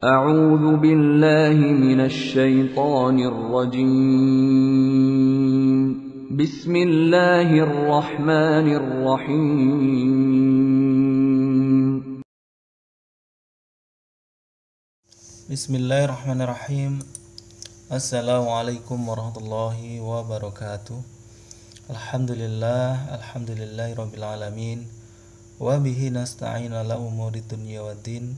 أعوذ بالله من الشيطان الرجيم بسم الله الرحمن الرحيم Bismillahirrahmanirrahim. Assalamualaikum warahmatullahi wabarakatuh. Alhamdulillahirabbil alamin. Wa bihi nasta'in ala umuri dunya waddin.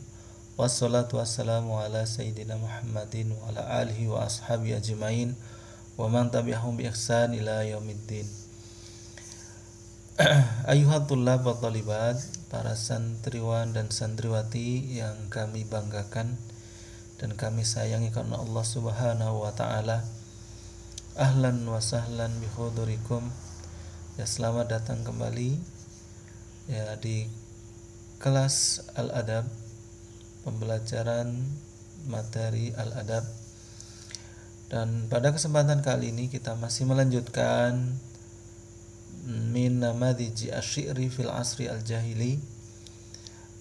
Wassalatu wassalamu ala sayyidina Muhammadin wa ala alihi wa ashabi ajmain wa man tabi'ahum bi ihsan ila yaumiddin. Ayuhat tullab wa talibat, para santriwan dan santriwati yang kami banggakan dan kami sayangi karena Allah Subhanahu wa taala. Ahlan wa sahlan bi hudurikum. Ya, selamat datang kembali ya di kelas Al-Adab, pembelajaran materi Al-Adab. Dan pada kesempatan kali ini kita masih melanjutkan min namadhiji asy-syi'ri fil asri al-jahili,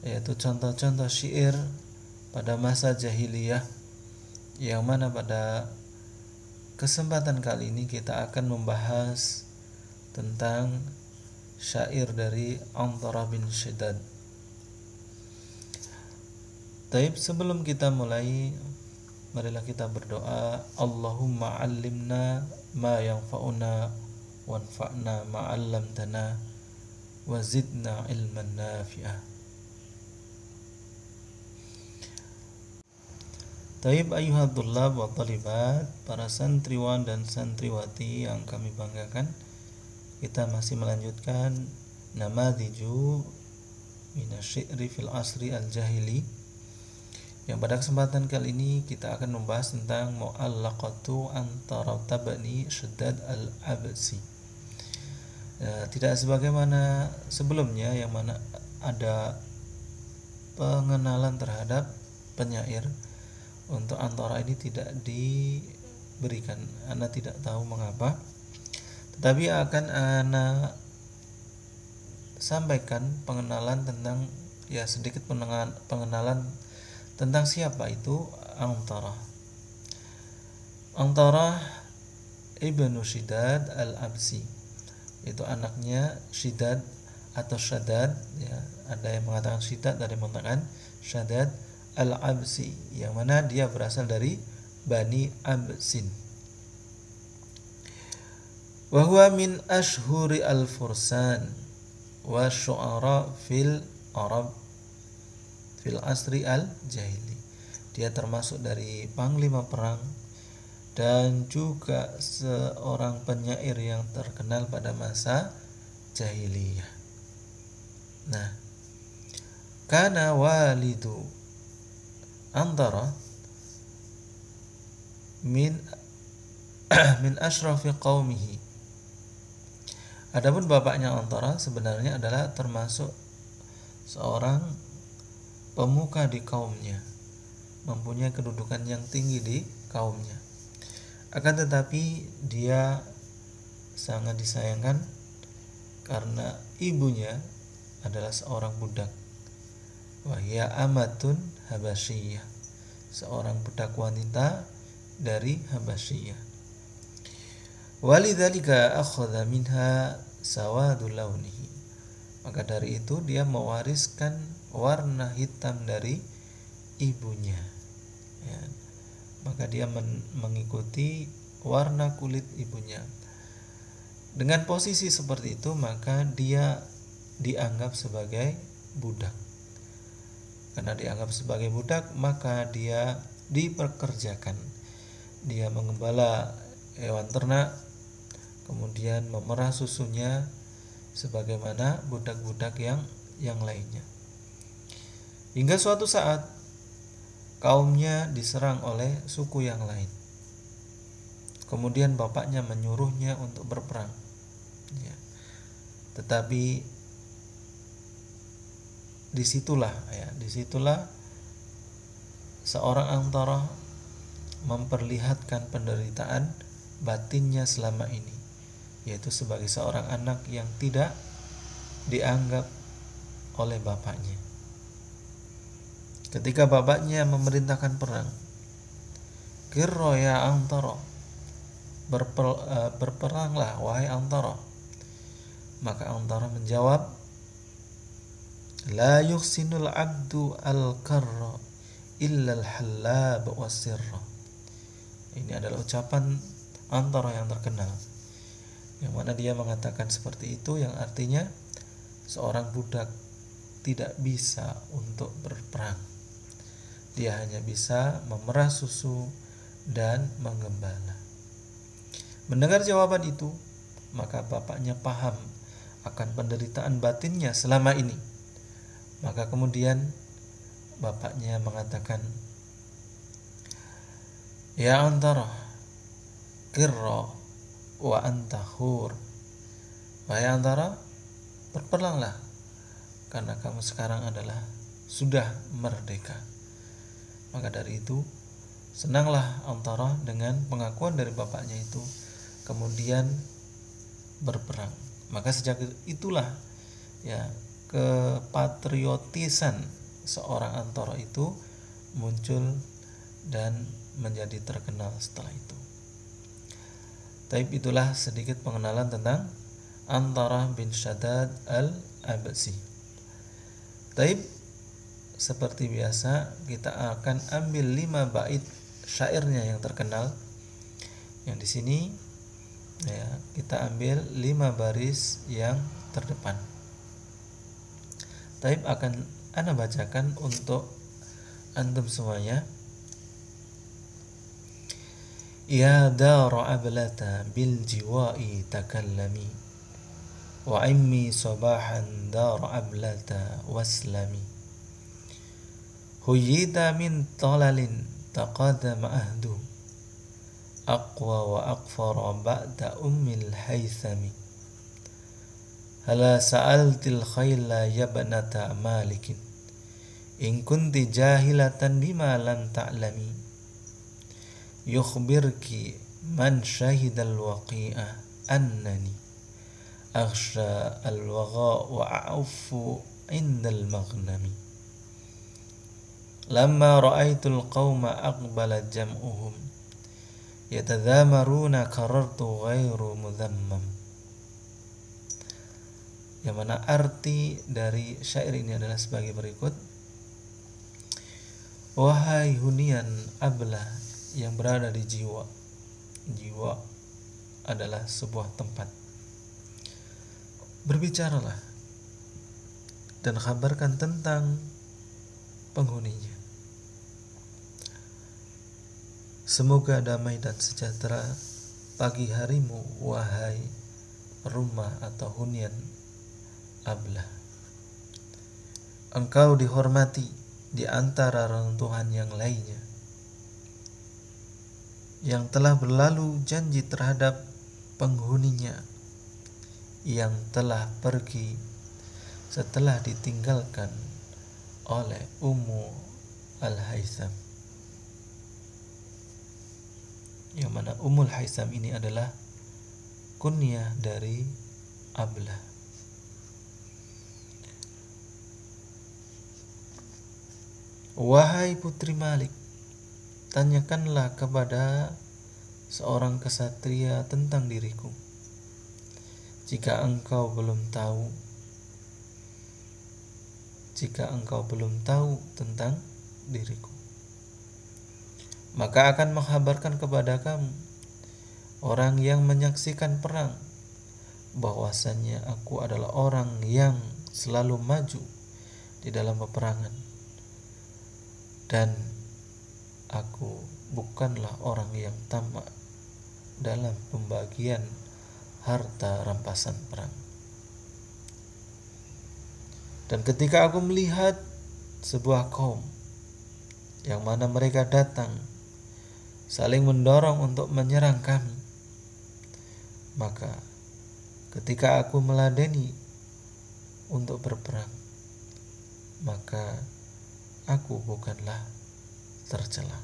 yaitu contoh-contoh syair pada masa jahiliyah, yang mana pada kesempatan kali ini kita akan membahas tentang syair dari Antarah bin Shiddad. Taib, sebelum kita mulai, marilah kita berdoa. Allahumma 'allimna ma yanfa'una wanfa'na ma 'allamtana wa zidna ilman nafi'ah. Taib, ayuhat tullab wa talibat, para santriwan dan santriwati yang kami banggakan, kita masih melanjutkan namadhiju minasyi'ri fil asri al-jahili, yang pada kesempatan kali ini kita akan membahas tentang mu'allaqatu Antarah bin Shiddad al-Absi. Tidak sebagaimana sebelumnya yang mana ada pengenalan terhadap penyair. Untuk Antarah ini tidak diberikan, Ana tidak tahu mengapa, tetapi akan Ana sampaikan pengenalan tentang, ya, sedikit pengenalan tentang siapa itu Antarah. Antarah ibnu Shiddad al-Absi, itu anaknya Shiddad atau Shaddad, ya, ada yang mengatakan Shiddad, ada yang mengatakan Shaddad al-Absi, yang mana dia berasal dari Bani Absin. Wa huwa min ashhuri al-fursan wa syu'ara fil Arab fil asri al-jahili. Dia termasuk dari panglima perang dan juga seorang penyair yang terkenal pada masa jahiliyah. Nah, kana walidu Antarah min asyrafi qaumihi. Adapun bapaknya Antarah sebenarnya adalah termasuk seorang pemuka di kaumnya, mempunyai kedudukan yang tinggi di kaumnya. Akan tetapi dia sangat disayangkan karena ibunya adalah seorang budak. Wahia amatun Habasyiyah, seorang budak wanita dari Habasyiyah. Walidzalika akhadha minha sawadul launihi. Maka dari itu dia mewariskan warna hitam dari ibunya, ya. Maka dia mengikuti warna kulit ibunya. Dengan posisi seperti itu, maka dia dianggap sebagai budak. Karena dianggap sebagai budak, maka dia diperkerjakan. Dia mengembala hewan ternak, kemudian memerah susunya sebagaimana budak-budak yang lainnya. Hingga suatu saat kaumnya diserang oleh suku yang lain. Kemudian bapaknya menyuruhnya untuk berperang, ya. Tetapi disitulah seorang Antarah memperlihatkan penderitaan batinnya selama ini, yaitu sebagai seorang anak yang tidak dianggap oleh bapaknya. ketika bapaknya memerintahkan perang, Qirra ya Antara, berperanglah wahai Antara. Maka Antara menjawab, la yuhsinul abdu al-qarra illa al-hallab wasirra. Ini adalah ucapan Antara yang terkenal, yang mana dia mengatakan seperti itu, yang artinya seorang budak tidak bisa untuk berperang. Dia hanya bisa memerah susu dan menggembala. Mendengar jawaban itu, maka bapaknya paham akan penderitaan batinnya selama ini. Maka kemudian bapaknya mengatakan, ya Antara, Qirra wa anta hur. Wahai Antara, berperanglah, karena kamu sekarang adalah sudah merdeka. Maka dari itu, senanglah Antara dengan pengakuan dari bapaknya itu, kemudian berperang. Maka sejak itulah ya kepatriotisan seorang Antara itu muncul dan menjadi terkenal setelah itu. Taib, itulah sedikit pengenalan tentang Antara bin Shaddad al-Absi. Taib, seperti biasa kita akan ambil 5 bait syairnya yang terkenal. Yang di sini ya, kita ambil 5 baris yang terdepan. Taib, akan ana bacakan untuk antum semuanya. Ya dara ablata bil jiwa'i takallami wa immi sabahan dara ablata waslami huyida min talalin taqadama ahdu aqwa wa aqfara ba'da ummil haythami hala sa'altil khayla yabnata malikin in kunti jahilatan bima lam ta'lami yukhbirki man syahidal waqi'ah annani akhsha al-wagha wa a'ufu indal maghnami lamma ra'aitul qawma aqbala jam'uhum yatadhamaruna karartu ghairu mudhammam. Yang mana arti dari syair ini adalah sebagai berikut. Wahai hunian ablah yang berada di jiwa. Jiwa adalah sebuah tempat. Berbicaralah dan kabarkan tentang penghuninya. Semoga damai dan sejahtera pagi harimu, wahai rumah atau hunian ablah. Engkau dihormati di antara reruntuhan yang lainnya, yang telah berlalu janji terhadap penghuninya, yang telah pergi setelah ditinggalkan oleh Ummu Al-Haytham. Yang mana Ummul Haytham ini adalah kunyah dari Ablah. Wahai putri Malik, tanyakanlah kepada seorang kesatria tentang diriku. Jika engkau belum tahu tentang diriku, maka akan menghabarkan kepada kamu orang yang menyaksikan perang bahwasannya aku adalah orang yang selalu maju di dalam peperangan, dan aku bukanlah orang yang tamak dalam pembagian harta rampasan perang. Dan ketika aku melihat sebuah kaum yang mana mereka datang saling mendorong untuk menyerang kami, maka ketika aku meladeni untuk berperang, maka aku bukanlah tercela.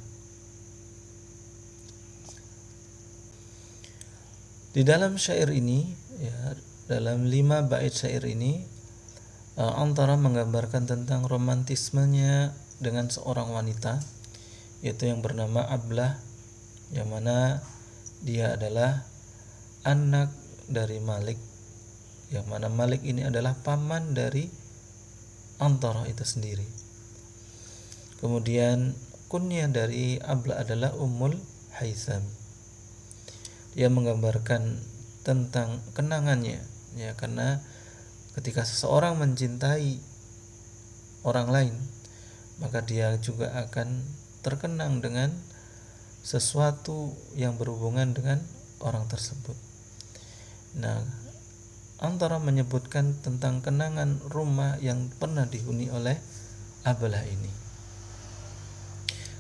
Di dalam syair ini, ya, dalam 5 bait syair ini, Antara menggambarkan tentang romantismenya dengan seorang wanita, yaitu yang bernama Ablah, yang mana dia adalah anak dari Malik, yang mana Malik ini adalah paman dari Antarah itu sendiri. Kemudian kunyah dari Ablah adalah Ummul Haytham. Dia menggambarkan tentang kenangannya, ya, karena ketika seseorang mencintai orang lain, maka dia juga akan terkenang dengan sesuatu yang berhubungan dengan orang tersebut. Nah, Antara menyebutkan tentang kenangan rumah yang pernah dihuni oleh Ablah ini.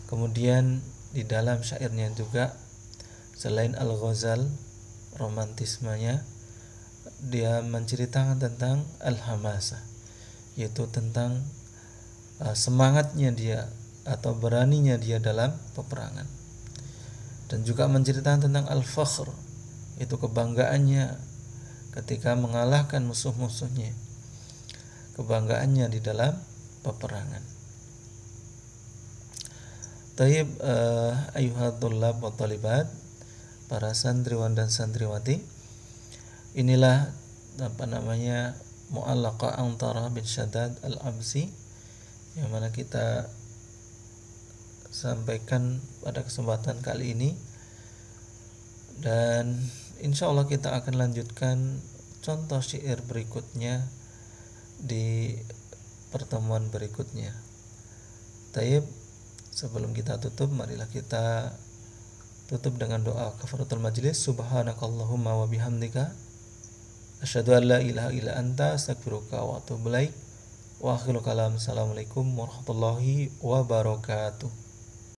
Kemudian di dalam syairnya juga, selain Al-Ghazal romantismenya, dia menceritakan tentang Al-Hamasah, yaitu tentang semangatnya dia atau beraninya dia dalam peperangan. Dan juga menceritakan tentang Al-Fakhr, itu kebanggaannya ketika mengalahkan musuh-musuhnya, kebanggaannya di dalam peperangan. Taib ayyuhatullab wa talibat, para santriwan dan santriwati, inilah mu'allaqah Antara bin Shaddad al-Absi yang mana kita sampaikan pada kesempatan kali ini, dan insya Allah kita akan lanjutkan contoh syair berikutnya di pertemuan berikutnya. Taib, sebelum kita tutup, marilah kita tutup dengan doa kafaratul majlis. Subhanakallahumma wa bihamdika asyhadu an la ilaha illa anta astaghfiruka wa atubu ilaik. Wa akhiru kalam. Assalamualaikum warahmatullahi wabarakatuh.